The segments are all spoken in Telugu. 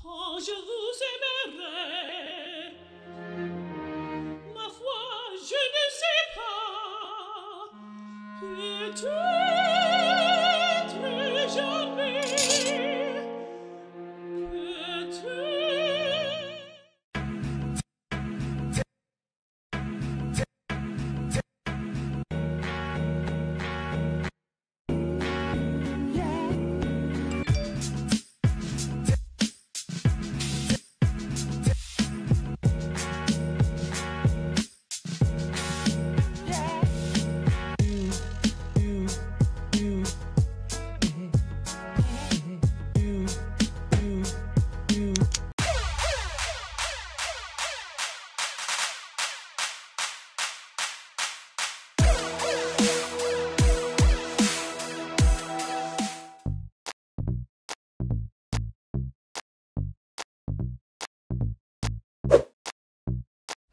Oh, je vous aimerai. Ma foi, je ne sais pas. Peut-être jamais. Peut-être.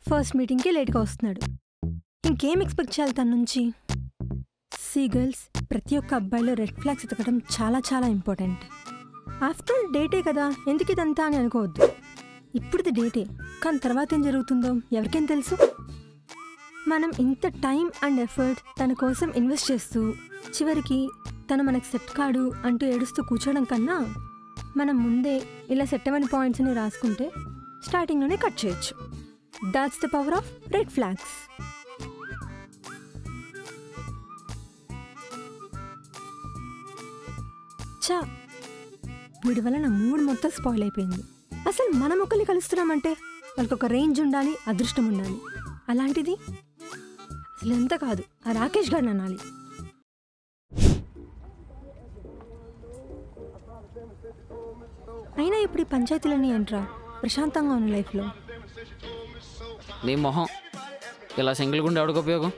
First మీటింగ్కి లేట్గా వస్తున్నాడు. ఇంకేం ఎక్స్పెక్ట్ చేయాలి తన నుంచి? సీ గర్ల్స్, ప్రతి ఒక్క అబ్బాయిలో రెడ్ ఫ్లాగ్స్ ఎతకడం చాలా చాలా ఇంపార్టెంట్. ఆఫ్టర్ ఆల్ డేటే కదా, ఎందుకు ఇదంతా అని అనుకోవద్దు. ఇప్పుడుది డేటే, కానీ తర్వాత ఏం జరుగుతుందో ఎవరికేం తెలుసు? మనం ఇంత టైం అండ్ ఎఫర్ట్ తన కోసం ఇన్వెస్ట్ చేస్తూ చివరికి తను మనకు సెట్ కాడు అంటూ ఏడుస్తూ కూర్చోవడం కన్నా మనం ముందే ఇలా సెట్ అవ్వని పాయింట్స్ని రాసుకుంటే స్టార్టింగ్లోనే కట్ చేయొచ్చు. That's the power of red flags. చా, వీడి వల్ల నా మూడ్ మొత్తం స్పాయిల్ అయిపోయింది. అసలు మనం ఒకరిని కలుస్తున్నామంటే వాళ్ళకి ఒక రేంజ్ ఉండాలి, అదృష్టం ఉండాలి. అలాంటిది అసలు ఎంత కాదు, ఆ రాకేష్ గారిని అనాలి. అయినా ఇప్పుడు ఈ పంచాయతీలన్నీ ఏంట్రా, ప్రశాంతంగా ఉన్న లైఫ్లో. నీ మొహం ఇలా సింగిల్ గుండె ఎవడికి ఉపయోగం?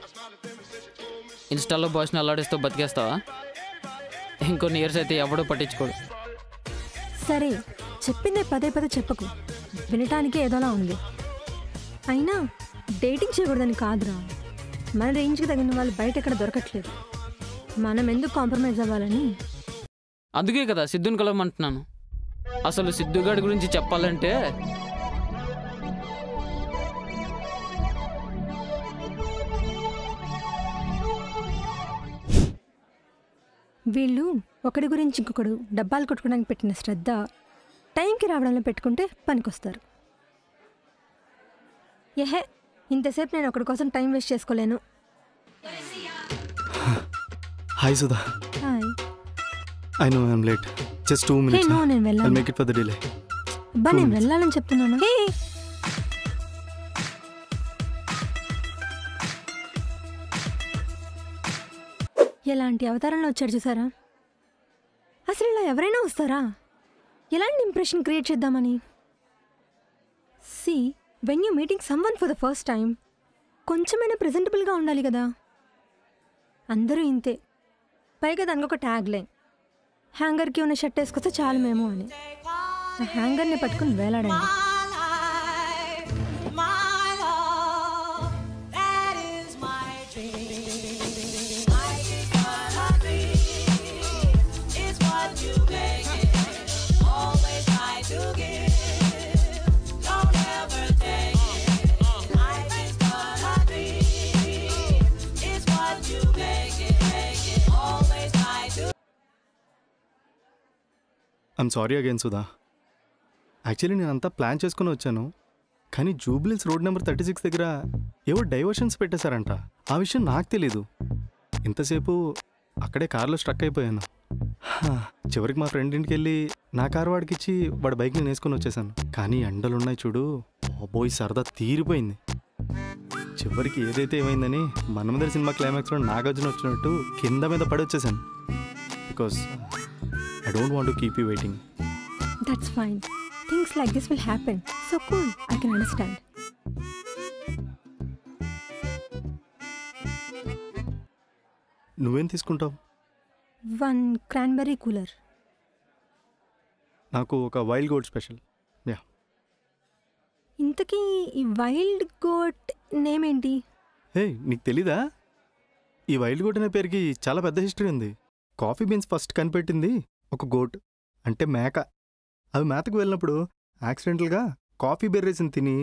ఇన్స్టాల్లో బాయ్స్ని అల్లాడిస్తూ బతికేస్తావా? ఇంకొన్ని ఇయర్స్ అయితే ఎవడూ పట్టించుకోడు. సరే, చెప్పిందే పదే పదే చెప్పకు, వినటానికే ఏదోలా ఉంది. అయినా డేటింగ్ చేయకూడదని కాదురా, మన రేంజ్కి తగిన వాళ్ళు బయట ఎక్కడ దొరకట్లేదు. మనం ఎందుకు కాంప్రమైజ్ అవ్వాలని. అందుకే కదా సిద్ధుని కలవమంటున్నాను. అసలు సిద్ధుగాడి గురించి చెప్పాలంటే వీళ్ళు ఒకడి గురించి ఇంకొకడు డబ్బాలు కొట్టుకోవడానికి పెట్టిన శ్రద్ధ టైంకి రావడంలో పెట్టుకుంటే పనికొస్తారు. ఏహే, ఇంతసేపు నేను ఒకడి కోసం టైం వేస్ట్ చేసుకోలేను. Hi Sudha. Hi. I know I'm late. Just 2 minutes. No, నేను వెళ్ళాలి. I'll make it for the delay. అబ్బా, నేను వెళ్ళాలని చెప్తున్నాను. హే, ఎలాంటి అవతారంలో వచ్చాడు చూసారా? అసలు ఇలా ఎవరైనా వస్తారా? ఎలాంటి ఇంప్రెషన్ క్రియేట్ చేద్దామని? See, when you meeting someone for the first time కొంచెమైనా ప్రెజెంటబుల్గా ఉండాలి కదా. అందరూ ఇంతే. పైగా దానికి ఒక ట్యాగ్ లైన్, హ్యాంగర్కి ఉన్న షర్ట్ వేసుకొస్తే చాలు మేము అని. ఆ హ్యాంగర్ని పట్టుకుని వేలాడండి. I'm sorry again Sudha. Actually నేను అంతా ప్లాన్ చేసుకుని వచ్చాను, కానీ జూబ్లీస్ రోడ్ నెంబర్ 36 దగ్గర ఏవో డైవర్షన్స్ పెట్టేశారంట. ఆ విషయం నాకు తెలీదు. ఇంతసేపు అక్కడే కార్లో స్ట్రక్ అయిపోయాను. చివరికి మా ఫ్రెండ్ ఇంటికి వెళ్ళి నా కారు వాడికి ఇచ్చి వాడి బైక్ నేను వేసుకొని వచ్చేసాను. కానీ ఎండలున్నాయి చూడు, బాబోయ్ సరదా తీరిపోయింది. చివరికి ఏదైతే ఏమైందని మన్మధుడు సినిమా క్లైమాక్స్లో నాగార్జున వచ్చినట్టు కింద మీద పడి వచ్చేసాను. Because I don't want to keep you waiting. That's fine. Things like this will happen. So cool. I can understand. నువ్వేం తీసుకుంటావు? 1 cranberry cooler. నాకు ఒక వైల్డ్ గోట్ స్పెషల్. యా. ఇంతకీ ఈ వైల్డ్ గోట్ నేమ్ ఏంటి? హే, నీకు తెలీదా? ఈ వైల్డ్ గోట్ అనే పేరుకి చాలా పెద్ద హిస్టరీ ఉంది. కాఫీ బీన్స్ ఫస్ట్ కనిపెట్టింది ఒక గోట్, అంటే మేక. అవి మేతకు వెళ్ళినప్పుడు యాక్సిడెంటల్గా కాఫీ బెర్రీస్ని తిని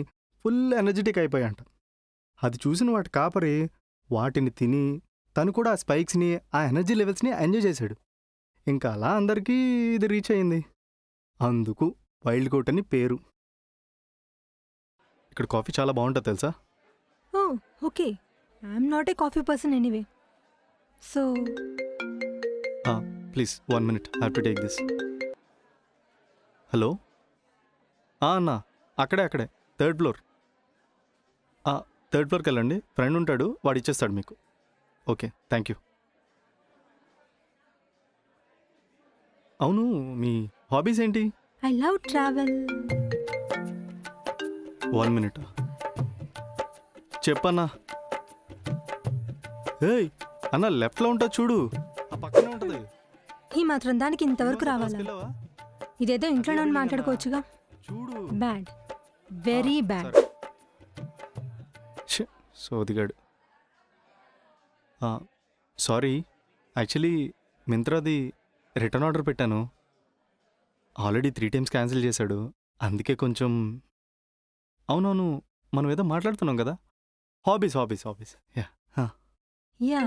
ఫుల్ ఎనర్జెటిక్ అయిపోయాంట. అది చూసిన వాటి కాపరి వాటిని తిని తను కూడా ఆ స్పైక్స్ని ఆ ఎనర్జీ లెవెల్స్ని ఎంజాయ్ చేశాడు. ఇంకా అలా అందరికీ ఇది రీచ్ అయింది. అందుకు వైల్డ్ కోట్ అని పేరు. ఇక్కడ కాఫీ చాలా బాగుంటుంది తెలుసా? Oh okay, I'm not a coffee person anyway. So please 1 minute, I have to take this. Hello అన్న, అక్కడే 3rd floor. 3rd floorకి వెళ్ళండి, ఫ్రెండ్ ఉంటాడు, వాడు ఇచ్చేస్తాడు మీకు. Okay, thank you. అవును, మీ హాబీస్ ఏంటి? I love travel. 1 minute చెప్పన్నా. ఏయ్ అన్న, లెఫ్ట్లో ఉంటుంది చూడు, ఆ పక్కనే ఉంటుంది. ఈ మాత్రం దానికి ఇంతవరకు రావాలా? వెళ్ళావా? ఇదేదో ఇంట్లోనే ఉండి మాట్లాడుకోవచ్చుగా. చూడు. Bad, very bad. సోదిగాడు. సారీ, యాక్చువల్లీ మింత్రాది రిటర్న్ ఆర్డర్ పెట్టాను. ఆల్రెడీ 3 times క్యాన్సిల్ చేశాడు, అందుకే కొంచెం. అవునవును, మనం ఏదో మాట్లాడుతున్నాం కదా, హాబీస్. యా యా,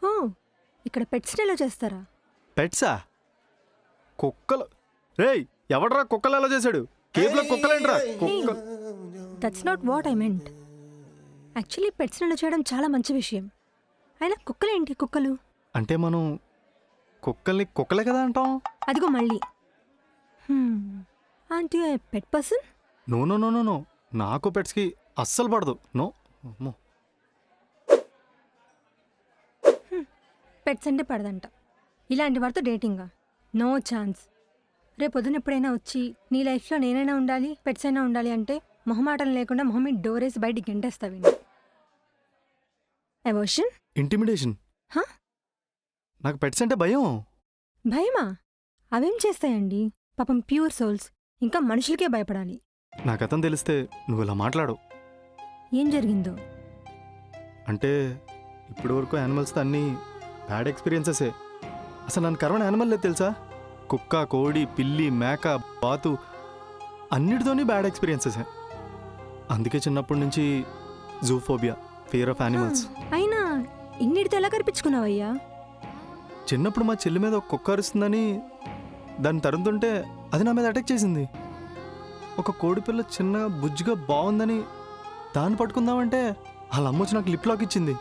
ఓ ఇక్కడ పెట్స్ ఎలా చేస్తారా? పెట్సా? కుక్కలు? రేయ్ ఎవడ్రా కుక్కలు ఎలా చేశాడు? కేపులో కుక్కలేంట్రా? కుక్క. That's not what I meant. Actually pets ఎలా చేయడం చాలా మంచి విషయం. అయినా కుక్కలేంటి కుక్కలు? అంటే మనం కుక్కల్ని కుక్కలే కదా అంటాం. అదిగో మళ్ళీ. Aunty I pet person? No, నాకు పెట్స్కి అస్సలు పడదు. నో. పెట్స్ అంటే పడదంట. ఇలాంటి వారితో డేటింగా? No chance. రేపొద్దున ఎప్పుడైనా వచ్చి నీ లైఫ్లో నేనైనా ఉండాలి, పెట్స్ అయినా ఉండాలి అంటే మొహమాటం లేకుండా మొహమ్మీ డోరేసి బయటికి గెంటేస్తావండి. Emotion, intimidation. హా? నాకు పెట్స్ అంటే భయం. భయమా? అవేం చేస్తాయండి? పాపం ప్యూర్ సోల్స్, ఇంకా మనుషులకే భయపడాలి. నాకు అతను తెలిస్తే నువ్వు ఇలా మాట్లాడు. ఏం జరిగిందో? అంటే ఇప్పటి వరకు యానిమల్స్తో అన్నీ బ్యాడ్ ఎక్స్పీరియన్సెసే. అసలు నన్ను కరవని యానిమల్ లేదు తెలుసా? కుక్క, కోడి, పిల్లి, మేక, బాతు అన్నిటితోని బ్యాడ్ ఎక్స్పీరియన్సెసే. అందుకే చిన్నప్పటి నుంచి జూఫోబియా, ఫియర్ ఆఫ్ యానిమల్స్. అయినా ఇన్నిటితో ఎలా కనిపించుకున్నావయ్యా? చిన్నప్పుడు మా చెల్లి మీద ఒక కుక్క అరుస్తుందని దాన్ని తరుముతుంటే అది నా మీద అటాక్ చేసింది. ఒక కోడి పిల్ల చిన్నగా బుజ్జిగా బాగుందని దాన్ని పట్టుకుందామంటే వాళ్ళ అమ్మ వచ్చి నాకు లిప్ లాక్ ఇచ్చింది.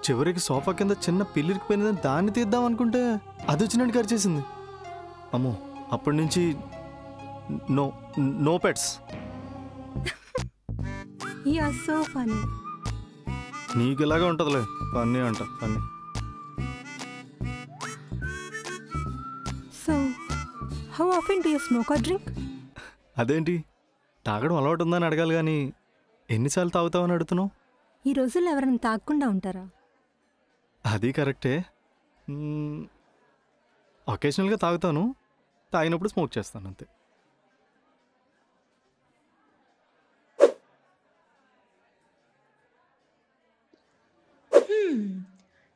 చివరికి సోఫా కింద చిన్న పిల్లికి పోయిందని దాన్ని తీద్దాం అనుకుంటే అది వచ్చినట్టు కరిచేసింది. అమ్మో, అప్పటి నుంచి no pets. You are so funny. నీకు ఇలాగే ఉంటుందిలే, ఫన్నీ అంట funny. So how often do you smoke or drink? అదేంటి, తాగడం అలవాటు ఉందని అడగాలి కానీ ఎన్నిసార్లు తాగుతావని అడుగుతున్నావు? ఈ రోజుల్లో ఎవరైనా తాగకుండా ఉంటారా? అది కరెక్టే. ఒకేషనల్గా తాగుతాను, తాగినప్పుడు స్మోక్ చేస్తాను అంతే.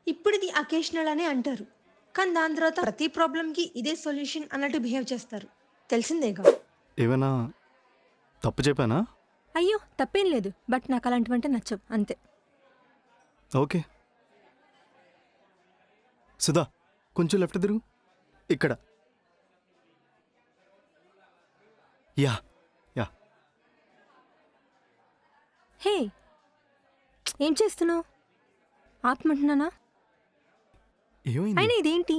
ఇప్పుడు ఇది అకేషనల్ అనే అంటారు, కానీ దాని తర్వాత ప్రతి ప్రాబ్లంకి ఇదే సొల్యూషన్ అన్నట్టు బిహేవ్ చేస్తారు. తెలిసిందేగా. ఏమైనా తప్పు చెప్పానా? అయ్యో తప్పేం లేదు, బట్ నాకు అలాంటివంటే నచ్చవు అంతే. ఓకే సుధా, కొంచెం లెఫ్ట్ తిరుగు. ఇక్కడ. Yeah yeah. హే, ఏం చేస్తున్నావు? ఆపమంటున్నానా? ఏమైంది? అయినా ఇదేంటి?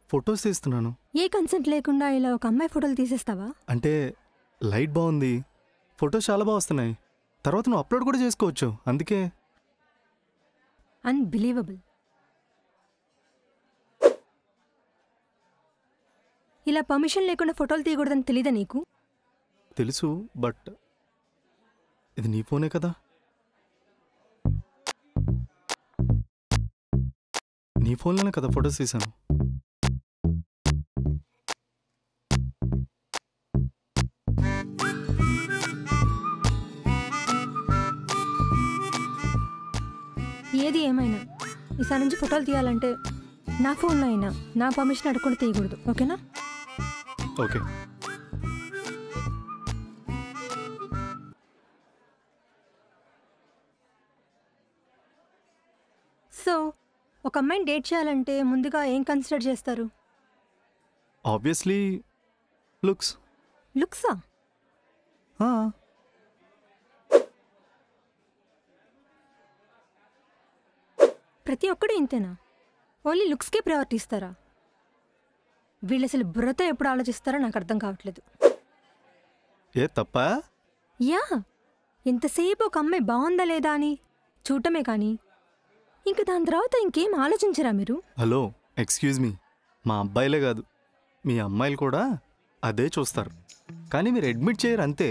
ఫొటోస్ తీస్తున్నాను. ఏ కన్సెంట్ లేకుండా ఇలా ఒక అమ్మాయి ఫోటోలు తీసేస్తావా? అంటే లైట్ బాగుంది, ఫొటోస్ చాలా బాగా వస్తున్నాయి, తర్వాత నువ్వు అప్లోడ్ కూడా చేసుకోవచ్చు, అందుకే. అన్బిలీవబుల్. ఇలా పర్మిషన్ లేకుండా ఫోటోలు తీయకూడదని తెలీదా నీకు? తెలుసు, బట్ ఇది నీ ఫోనే కదా. నీ ఫోన్లోనే కదా ఫొటోస్ తీసాను. ఏది ఏమైనా ఈసారి నుంచి ఫోటోలు తీయాలంటే నా ఫోన్లో అయినా నా పర్మిషన్ అడగకుండా తీయకూడదు, ఓకేనా? ఓకే. సో ఒక అమ్మాయిని డేట్ చేయాలంటే ముందుగా ఏం కన్సిడర్ చేస్తారు? Obviously looks. లుక్సా? ప్రతి ఒక్కడు ఇంతేనా? ఓన్లీ లుక్స్కే ప్రయారిటీ ఇస్తారా? వీళ్ళు అసలు బుర్రతో ఎప్పుడు ఆలోచిస్తారో నాకు అర్థం కావట్లేదు. ఏ తప్ప? యా, ఎంతసేపు ఒక అమ్మాయి బాగుందా లేదా అని చూడటమే కానీ ఇంకా దాని తర్వాత ఇంకేం ఆలోచించరా మీరు? Hello, excuse me. మా అబ్బాయిలే కాదు, మీ అమ్మాయిలు కూడా అదే చూస్తారు. కానీ మీరు అడ్మిట్ చేయరు అంతే.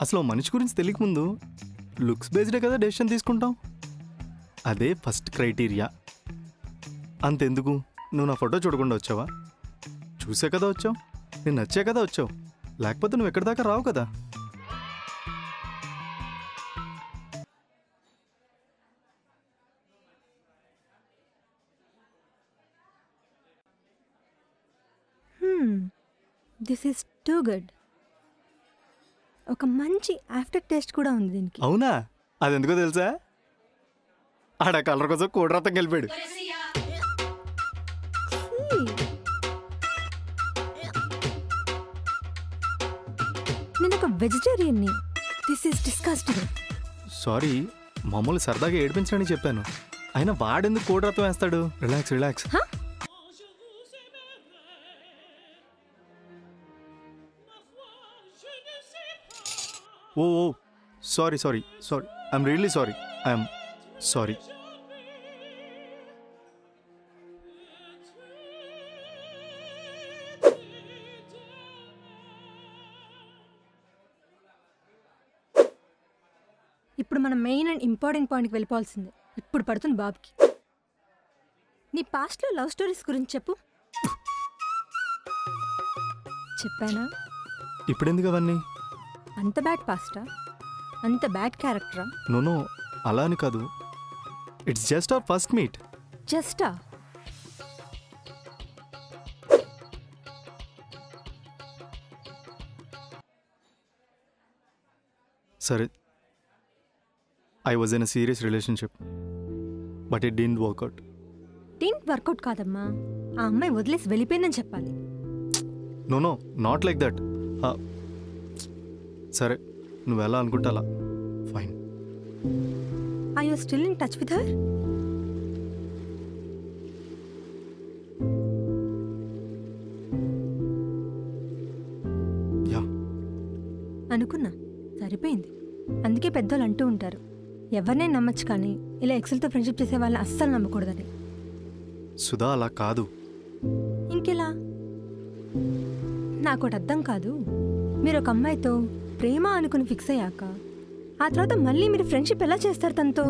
అసలు మనిషి గురించి తెలియకముందు లుక్స్ బేస్డే కదా డెసిషన్ తీసుకుంటాం. అదే ఫస్ట్ క్రైటీరియా. అంతెందుకు, నువ్వు నా ఫోటో చూడకుండా వచ్చావా? చూసే కదా వచ్చావు, నేను నచ్చే కదా వచ్చావు. లేకపోతే నువ్వు ఎక్కడి దాకా రావు కదా. This is too good. ఒక మంచి ఆఫ్టర్ టేస్ట్ కూడా ఉంది దీనికి. అవునా? అదెందుకో తెలుసా? ఆడ కలర్ కోసం కూడరతం కలిపాడు. నేను ఒక వెజిటేరియన్ని. This is disgusting. సారీ, మమ్మల్ని సరదాగా ఏడిపించడానికి చెప్పాను. అయినా వాడెందుకు కూడరతం వేస్తాడు? Relax relax. Je vous aimerai. Ma foi, je ne sais pas. Oh oh sorry sorry sorry, I'm really sorry. I'm sorry. ఇప్పుడు మనం మెయిన్ అండ్ ఇంపార్టెంట్ పాయింట్కి వెళ్ళిపోవాల్సిందే. ఇప్పుడు పడుతుంది బాబుకి. నీ పాస్ట్లో లవ్ స్టోరీస్ గురించి చెప్పు. చెప్పానా? ఇప్పుడెందుకు అవన్నీ? అంత బ్యాడ్ పాస్టా? అంత బ్యాడ్ క్యారెక్టరా? నో, అలా అని కాదు. It's just our first meet. జస్టా? సరే, I was in a serious relationship, but it didn't work out. టీంట్ వర్కౌట్ కాదమ్మా, ఆ అమ్మాయి వదిలేసి వెళ్ళిపోయిందని చెప్పాలి. No, not like that. సరే, నువ్వు ఎలా అనుకుంటా అలా. Fine. Are you still in touch with her? Yeah. అనుకున్నా, సరిపోయింది. అందుకే పెద్దోళ్ళు అంటూ ఉంటారు, ఎవరినైనా నమ్మచ్చు కానీ ఇలా ఎక్సెల్తో ఫ్రెండ్షిప్ చేసే వాళ్ళని అస్సలు నమ్మకూడదని. సుధా, అలా కాదు. ఇంకెలా? నాకు ఒకటి అర్థం కాదు. మీరు ఒక అమ్మాయితో ప్రేమ అనుకుని ఫిక్స్ అయ్యాక ఆ తర్వాత మళ్ళీ మీరు ఫ్రెండ్షిప్ ఎలా చేస్తారు తనతో?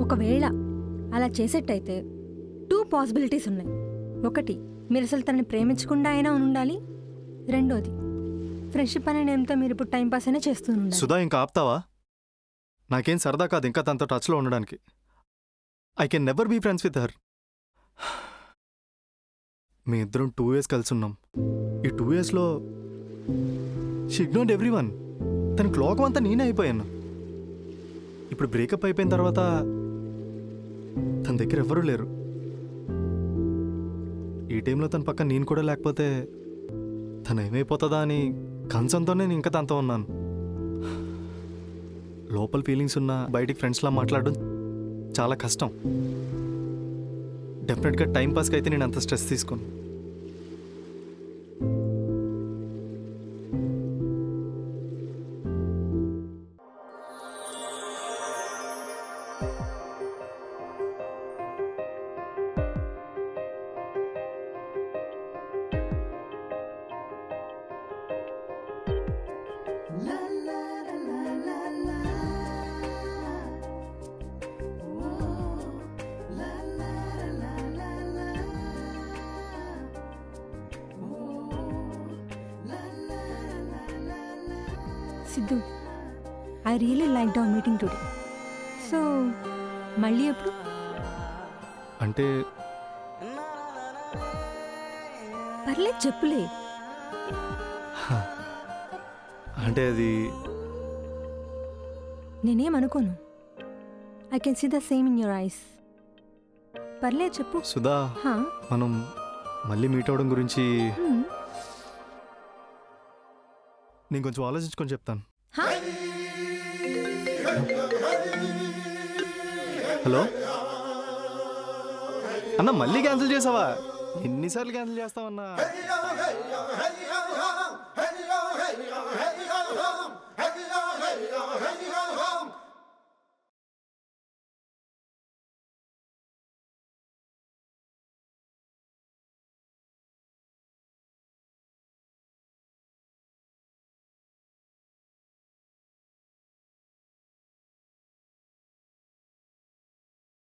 ఒకవేళ అలా చేసేట్టయితే 2 పాసిబిలిటీస్ ఉన్నాయి. ఒకటి, మీరు అసలు తనని ప్రేమించకుండా అయినా ఉండాలి. రెండోది, ఫ్రెండ్షిప్ అనే నేమ్తో మీరు ఇప్పుడు టైంపాస్ అయినా చేస్తూ ఉండాలి. సుధా, ఇంకా ఆపుతావా? నాకేం సరదా కాదు ఇంకా తనతో టచ్లో ఉండడానికి. I can never be friends with her. మీ ఇద్దరం 2 years కలిసి ఉన్నాం. ఈ 2 yearsలో షీ ఇగ్నోర్డ్ ఎవ్రీవన్. తన క్లోకం అంతా నేనే అయిపోయాను. ఇప్పుడు బ్రేకప్ అయిపోయిన తర్వాత తన దగ్గర ఎవరూ లేరు. ఈ టైంలో తన పక్కన నేను కూడా లేకపోతే తను ఏమైపోతుందా అని కన్సర్న్తోనే నేను ఇంకా తనతో ఉన్నాను. లోపల ఫీలింగ్స్ ఉన్నా బయటికి ఫ్రెండ్స్లా మాట్లాడడం చాలా కష్టం. డెఫినెట్గా టైంపాస్కి అయితే నేను అంత స్ట్రెస్ తీసుకోను. Siddhu, I really like our meeting today. So మళ్ళీ ఎప్పుడు? అంటే పర్లేదు చెప్పులే. అంటే అది నేనేం అనుకోను. I can see the same in your eyes. పర్లేదు చెప్పు. సుధా, హా? మనం మళ్ళీ మీట్ అవ్వడం గురించి హ్మ్. నేను కొంచెం ఆలోచించుకొని చెప్తాను. హా? హలో అన్న, మళ్ళీ క్యాన్సిల్ చేసావా? ఎన్నిసార్లు క్యాన్సిల్ చేస్తావన్నా?